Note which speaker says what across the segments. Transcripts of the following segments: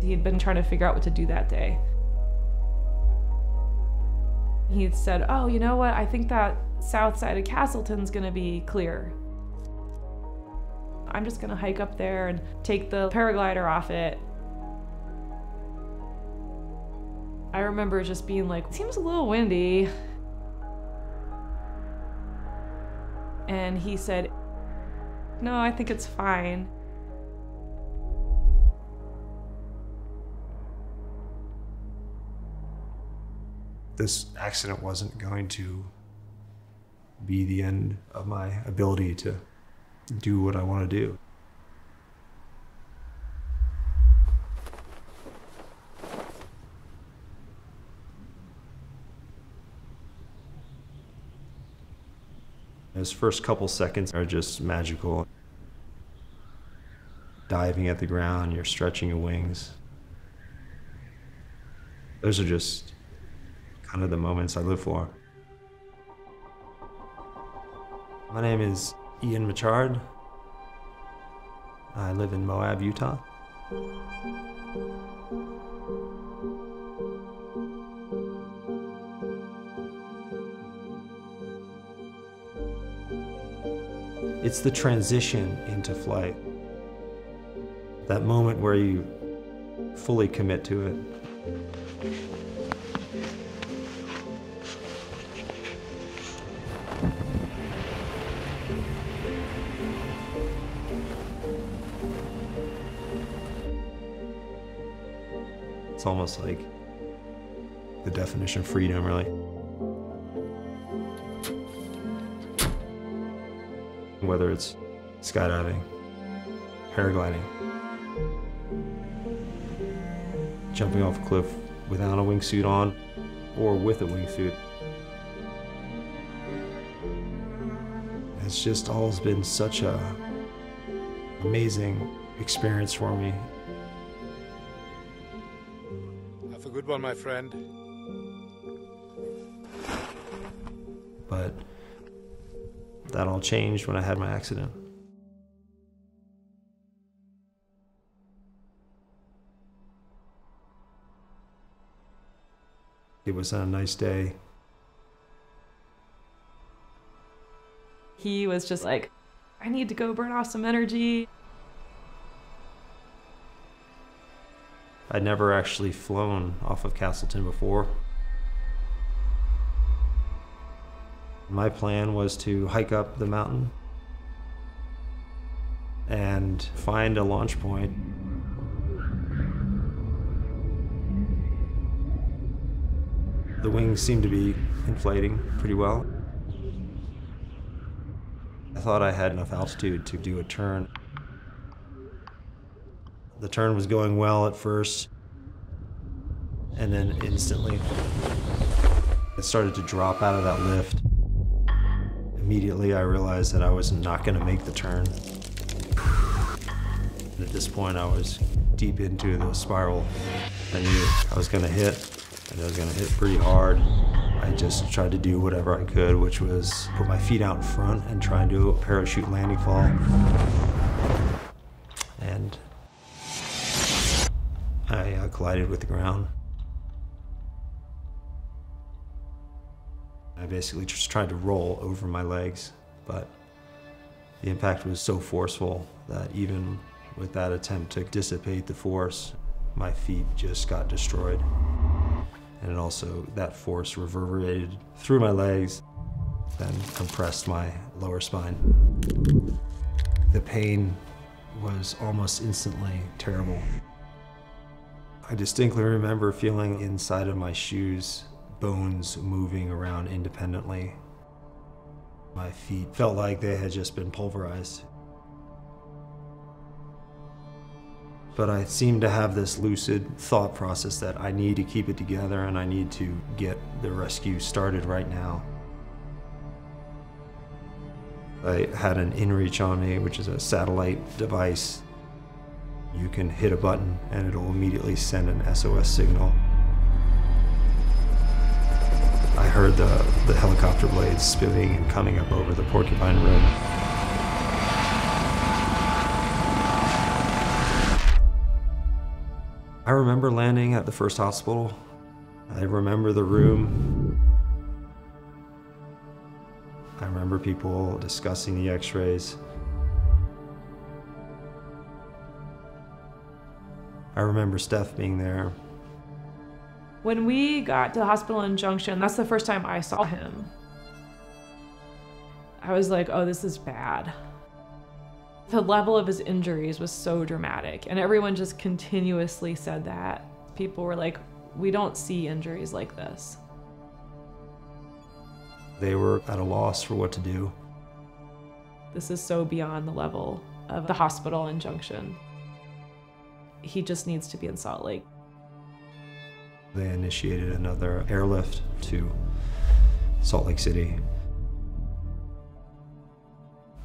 Speaker 1: He had been trying to figure out what to do that day. He said, oh, you know what? I think that south side of Castleton's gonna be clear. I'm just gonna hike up there and take the paraglider off it. I remember just being like, seems a little windy. And he said, no, I think it's fine.
Speaker 2: This accident wasn't going to be the end of my ability to do what I want to do. Those first couple seconds are just magical. Diving at the ground, you're stretching your wings. Those are just kind of the moments I live for. My name is Ian Mitchard. I live in Moab, Utah. It's the transition into flight. That moment where you fully commit to it. It's almost like the definition of freedom, really. Whether it's skydiving, paragliding, jumping off a cliff without a wingsuit on, or with a wingsuit. It's just always been such a amazing experience for me.
Speaker 3: Have a good one, my friend.
Speaker 2: But that all changed when I had my accident. It was a nice day.
Speaker 1: He was just like, I need to go burn off some energy.
Speaker 2: I'd never actually flown off of Castleton before. My plan was to hike up the mountain and find a launch point. The wings seemed to be inflating pretty well. I thought I had enough altitude to do a turn. The turn was going well at first, and then instantly it started to drop out of that lift. Immediately I realized that I was not going to make the turn. And at this point I was deep into the spiral. I knew I was going to hit, and I was going to hit pretty hard. I just tried to do whatever I could, which was put my feet out in front and try and do a parachute landing fall. And I collided with the ground. I basically just tried to roll over my legs, but the impact was so forceful that even with that attempt to dissipate the force, my feet just got destroyed. And it also, that force reverberated through my legs, then compressed my lower spine. The pain was almost instantly terrible. I distinctly remember feeling inside of my shoes bones moving around independently. My feet felt like they had just been pulverized. But I seemed to have this lucid thought process that I need to keep it together and I need to get the rescue started right now. I had an inReach on me, which is a satellite device. You can hit a button and it'll immediately send an SOS signal. I heard the helicopter blades spinning and coming up over the Porcupine Rim. I remember landing at the first hospital. I remember the room. I remember people discussing the x-rays. I remember Steph being there.
Speaker 1: When we got to the hospital in Junction, that's the first time I saw him. I was like, oh, this is bad. The level of his injuries was so dramatic, and everyone just continuously said that. People were like, we don't see injuries like this.
Speaker 2: They were at a loss for what to do.
Speaker 1: This is so beyond the level of the hospital in Junction. He just needs to be in Salt Lake.
Speaker 2: They initiated another airlift to Salt Lake City.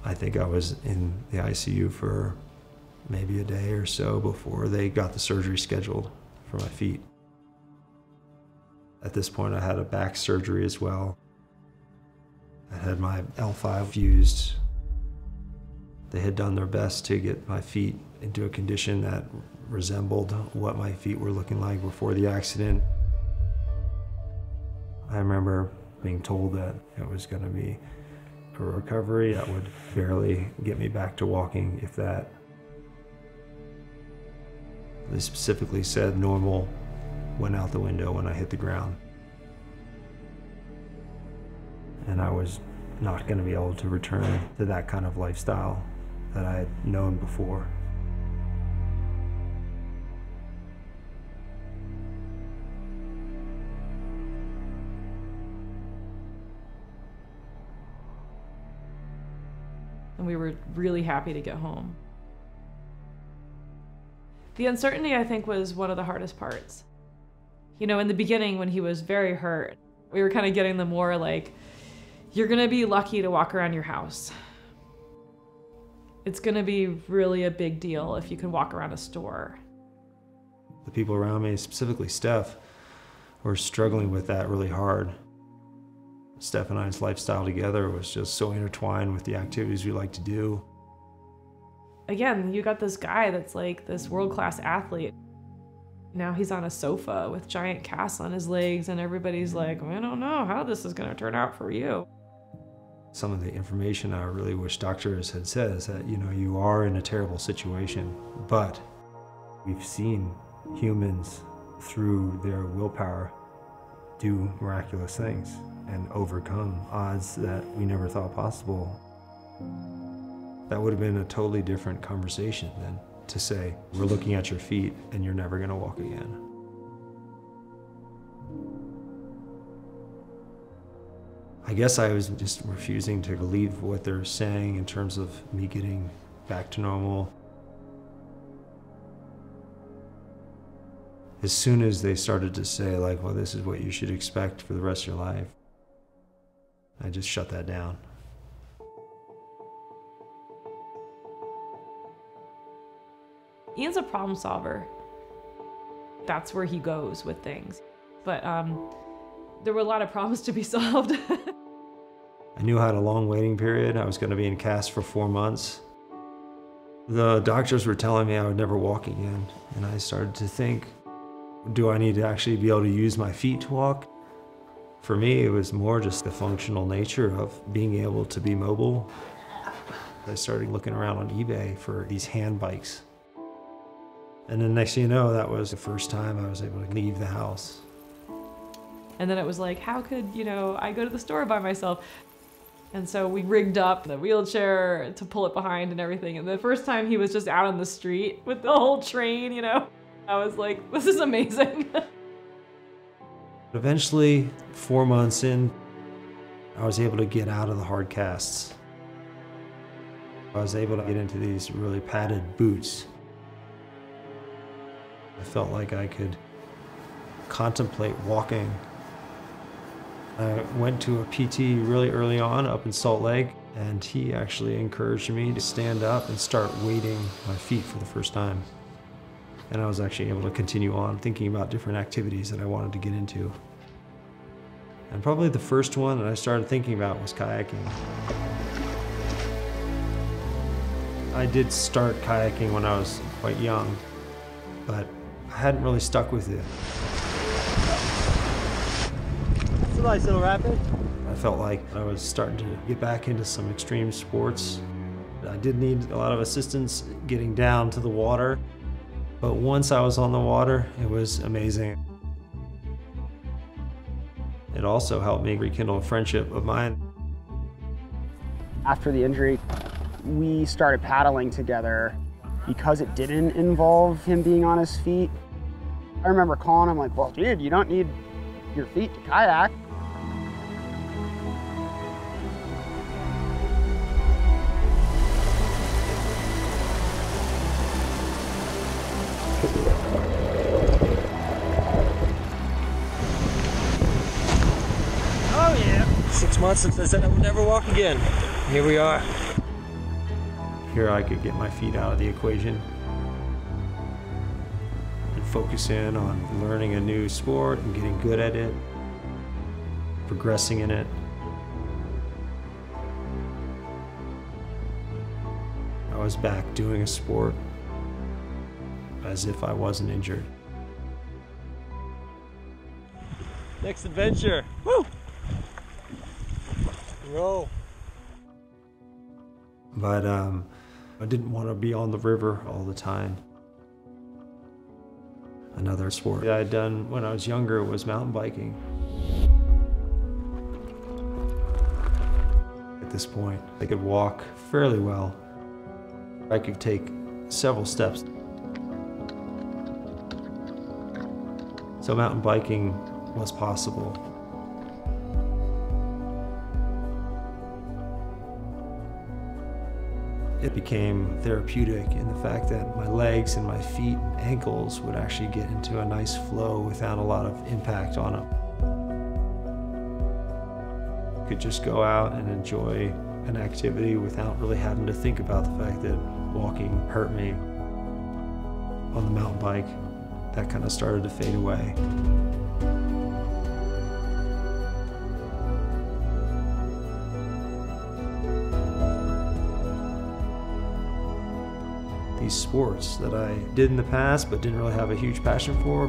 Speaker 2: I think I was in the ICU for maybe a day or so before they got the surgery scheduled for my feet. At this point, I had a back surgery as well. I had my L5 fused. They had done their best to get my feet into a condition that resembled what my feet were looking like before the accident. I remember being told that it was going to be a recovery that would barely get me back to walking, if that. They specifically said normal went out the window when I hit the ground. And I was not going to be able to return to that kind of lifestyle that I had known before.
Speaker 1: And we were really happy to get home. The uncertainty, I think, was one of the hardest parts. You know, in the beginning when he was very hurt, we were kind of getting the more like, you're gonna be lucky to walk around your house. It's gonna be really a big deal if you can walk around a store.
Speaker 2: The people around me, specifically Steph, were struggling with that really hard. Steph and I's lifestyle together was just so intertwined with the activities we like to do.
Speaker 1: Again, you got this guy that's like this world-class athlete. Now he's on a sofa with giant casts on his legs, and everybody's like, I don't know how this is gonna turn out for you.
Speaker 2: Some of the information I really wish doctors had said is that, you know, you are in a terrible situation, but we've seen humans through their willpower do miraculous things and overcome odds that we never thought possible. That would have been a totally different conversation than to say, we're looking at your feet and you're never gonna walk again. I guess I was just refusing to believe what they're saying in terms of me getting back to normal. As soon as they started to say, like, well, this is what you should expect for the rest of your life, I just shut that down.
Speaker 1: Ian's a problem solver. That's where he goes with things. But there were a lot of problems to be solved.
Speaker 2: I knew I had a long waiting period. I was going to be in cast for 4 months. The doctors were telling me I would never walk again. And I started to think, do I need to actually be able to use my feet to walk? For me, it was more just the functional nature of being able to be mobile. I started looking around on eBay for these hand bikes. And then next thing you know, that was the first time I was able to leave the house.
Speaker 1: And then it was like, how could, you know, I go to the store by myself? And so we rigged up the wheelchair to pull it behind and everything. And the first time he was just out on the street with the whole train, you know, I was like, this is amazing.
Speaker 2: Eventually, 4 months in, I was able to get out of the hard casts. I was able to get into these really padded boots. I felt like I could contemplate walking. I went to a PT really early on up in Salt Lake, and he actually encouraged me to stand up and start weighting my feet for the first time. And I was actually able to continue on thinking about different activities that I wanted to get into. And probably the first one that I started thinking about was kayaking. I did start kayaking when I was quite young, but I hadn't really stuck with it.
Speaker 4: It's a nice little rapid.
Speaker 2: I felt like I was starting to get back into some extreme sports. I did need a lot of assistance getting down to the water, but once I was on the water, it was amazing. It also helped me rekindle a friendship of mine.
Speaker 5: After the injury, we started paddling together because it didn't involve him being on his feet. I remember calling him like, well, dude, you don't need your feet to kayak.
Speaker 4: Oh yeah. 6 months since I said I would never walk again. Here we are.
Speaker 2: Here I could get my feet out of the equation and focus in on learning a new sport and getting good at it, progressing in it. I was back doing a sport as if I wasn't injured.
Speaker 4: Next adventure. Woo! Roll.
Speaker 2: But I didn't want to be on the river all the time. Another sport that I had done when I was younger was mountain biking. At this point, I could walk fairly well. I could take several steps. So mountain biking was possible. It became therapeutic in the fact that my legs and my feet and ankles would actually get into a nice flow without a lot of impact on them. I could just go out and enjoy an activity without really having to think about the fact that walking hurt me. On the mountain bike, that kind of started to fade away. These sports that I did in the past but didn't really have a huge passion for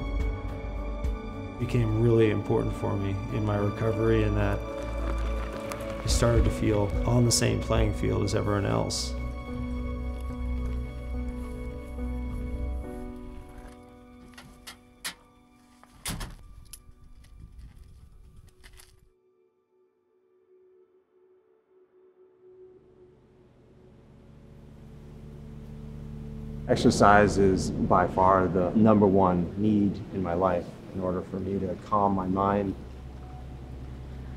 Speaker 2: became really important for me in my recovery, in that I started to feel on the same playing field as everyone else.
Speaker 6: Exercise is by far the #1 need in my life in order for me to calm my mind.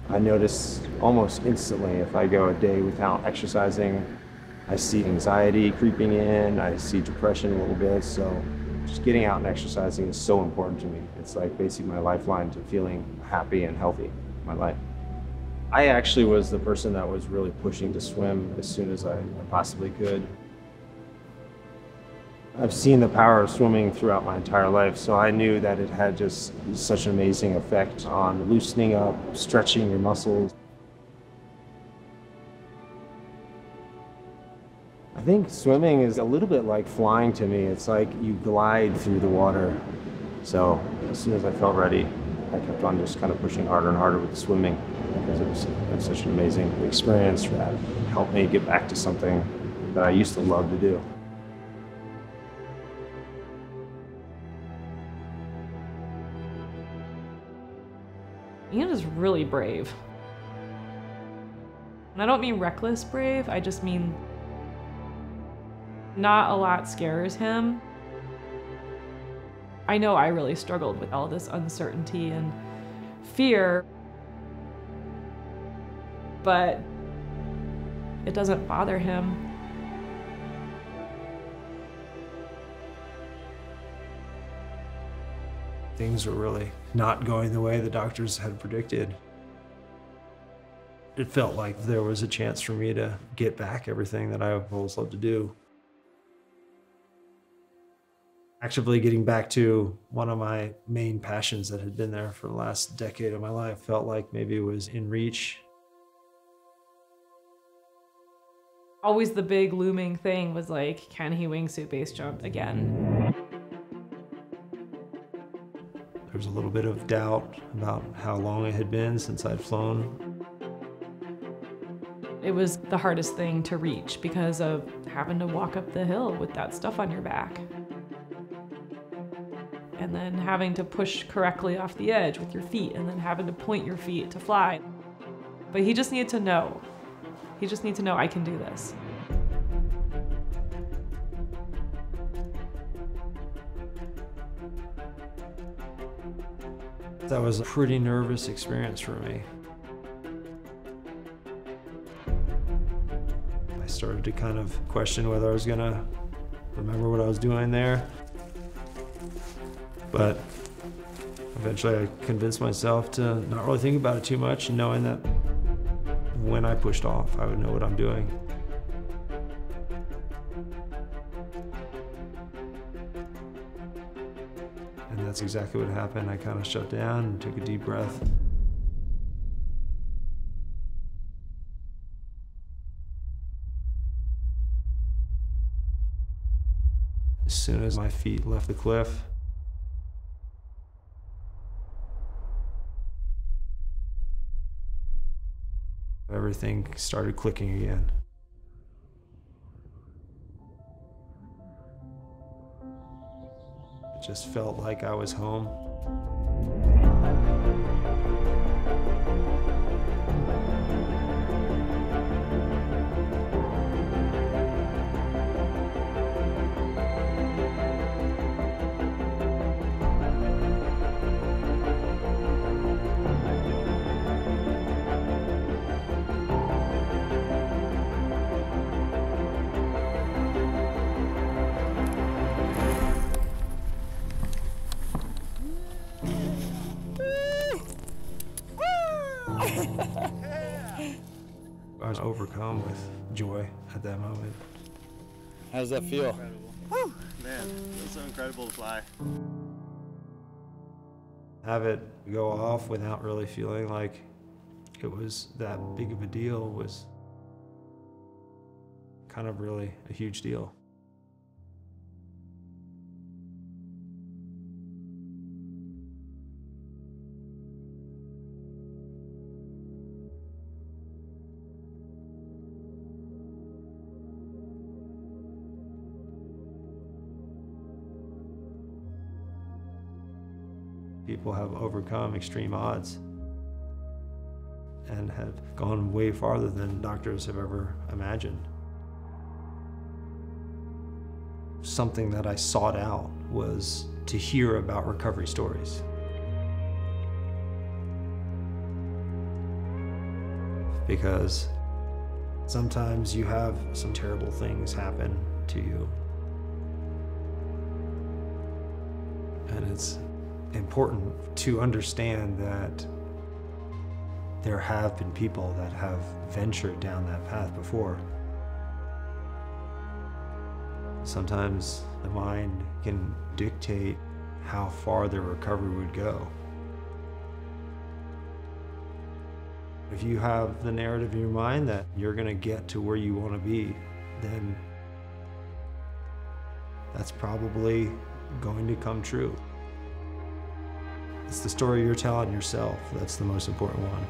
Speaker 6: I notice almost instantly if I go a day without exercising, I see anxiety creeping in, I see depression a little bit, so just getting out and exercising is so important to me. It's like basically my lifeline to feeling happy and healthy in my life. I actually was the person that was really pushing to swim as soon as I possibly could. I've seen the power of swimming throughout my entire life, so I knew that it had just such an amazing effect on loosening up, stretching your muscles. I think swimming is a little bit like flying to me. It's like you glide through the water. So as soon as I felt ready, I kept on just kind of pushing harder and harder with the swimming, because it was such an amazing experience that helped me get back to something that I used to love to do.
Speaker 1: Ian is really brave. And I don't mean reckless brave, I just mean not a lot scares him. I know I really struggled with all this uncertainty and fear, but it doesn't bother him.
Speaker 2: Things were really not going the way the doctors had predicted. It felt like there was a chance for me to get back everything that I've always loved to do. Actively getting back to one of my main passions that had been there for the last decade of my life felt like maybe it was in reach.
Speaker 1: Always the big looming thing was like, can he wingsuit base jump again?
Speaker 2: was a little bit of doubt about how long it had been since I'd flown.
Speaker 1: It was the hardest thing to reach because of having to walk up the hill with that stuff on your back. And then having to push correctly off the edge with your feet, and then having to point your feet to fly. But he just needed to know. He just needed to know, I can do this.
Speaker 2: That was a pretty nervous experience for me. I started to kind of question whether I was gonna remember what I was doing there. But eventually I convinced myself to not really think about it too much, knowing that when I pushed off, I would know what I'm doing. And that's exactly what happened. I kind of shut down and took a deep breath. As soon as my feet left the cliff, everything started clicking again. It just felt like I was home. I was overcome with joy at that moment.
Speaker 7: How does that feel?
Speaker 8: Woo! Man, it's so incredible to fly.
Speaker 2: Have it go off without really feeling like it was that big of a deal was kind of really a huge deal. People have overcome extreme odds and have gone way farther than doctors have ever imagined. Something that I sought out was to hear about recovery stories. Because sometimes you have some terrible things happen to you. And it's important to understand that there have been people that have ventured down that path before. Sometimes the mind can dictate how far the recovery would go. If you have the narrative in your mind that you're going to get to where you want to be, then that's probably going to come true. It's the story you're telling yourself that's the most important one.